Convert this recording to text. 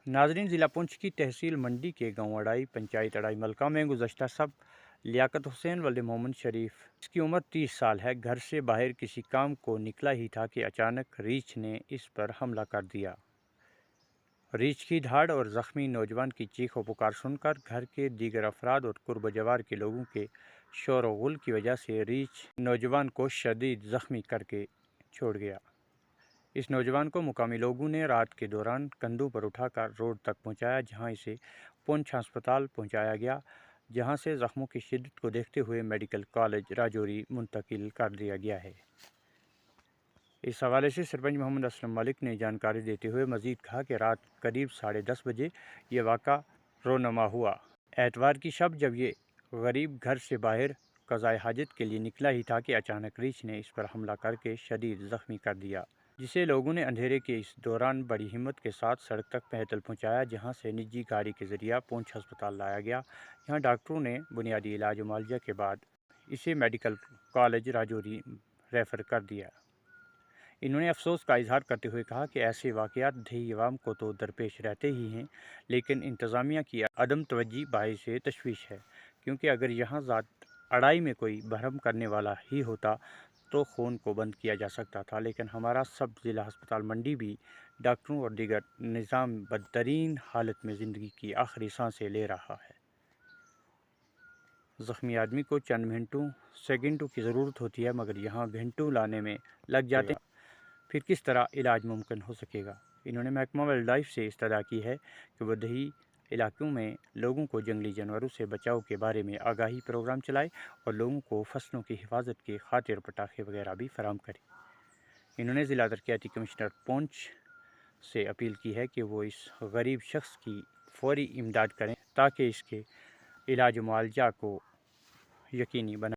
नाजरीन, ज़िला पुंछ की तहसील मंडी के गांव अड़ाई पंचायत अड़ाई मलका में गुज़श्ता सब लियाकत हुसैन वल्द मोहम्मद शरीफ, इसकी उम्र 30 साल है, घर से बाहर किसी काम को निकला ही था कि अचानक रीछ ने इस पर हमला कर दिया। रीछ की धाड़ और ज़ख्मी नौजवान की चीख व पुकार सुनकर घर के दीगर अफराद और कुर्ब जवार के लोगों के शोर व गुल की वजह से रीछ नौजवान को शदीद ज़ख्मी करके छोड़ गया। इस नौजवान को मुकामी लोगों ने रात के दौरान कंधों पर उठाकर रोड तक पहुंचाया, जहां इसे पुंछ अस्पताल पहुंचाया गया, जहां से ज़ख्मों की शिद्दत को देखते हुए मेडिकल कॉलेज राजौरी मुंतकिल कर दिया गया है। इस हवाले से सरपंच मोहम्मद असलम मलिक ने जानकारी देते हुए मज़ीद कहा कि रात करीब 10:30 बजे ये वाक़ा रोनमा हुआ। एतवार की शब जब ये गरीब घर से बाहर क़ज़ाए हाजत के लिए निकला ही था कि अचानक रीछ ने इस पर हमला करके शदीद ज़ख्मी कर दिया, जिसे लोगों ने अंधेरे के इस दौरान बड़ी हिम्मत के साथ सड़क तक पैदल पहुंचाया, जहां से निजी गाड़ी के ज़रिए पुंछ अस्पताल लाया गया। यहां डॉक्टरों ने बुनियादी इलाज और मुआवजा के बाद इसे मेडिकल कॉलेज राजौरी रेफ़र कर दिया। इन्होंने अफसोस का इजहार करते हुए कहा कि ऐसे वाक़यात देही अवाम को तो दरपेश रहते ही हैं, लेकिन इंतज़ामिया की अदम तवज्जी बाइस तशवीश है, क्योंकि अगर यहाँ ज़ात अड़ाई में कोई भरम करने वाला ही होता तो खून को बंद किया जा सकता था, लेकिन हमारा सब ज़िला अस्पताल मंडी भी डॉक्टरों और दीगर निज़ाम बदतरीन हालत में ज़िंदगी की आखिरी सांसें ले रहा है। ज़ख्मी आदमी को चंद मिनटों सेकंडों की ज़रूरत होती है, मगर यहाँ घंटों लाने में लग जाते, फिर किस तरह इलाज मुमकिन हो सकेगा। इन्होंने महकमा वाइल्ड लाइफ से इस्तदा की है कि वह दही इलाकों में लोगों को जंगली जानवरों से बचाव के बारे में आगाही प्रोग्राम चलाए और लोगों को फसलों की हिफाजत की खातिर पटाखे वगैरह भी फराहम करे। इन्होंने ज़िला तरक्याती कमिश्नर पुंछ से अपील की है कि वो इस गरीब शख्स की फौरी इमदाद करें ताकि इसके इलाज मुआवजा को यकीनी बनाए।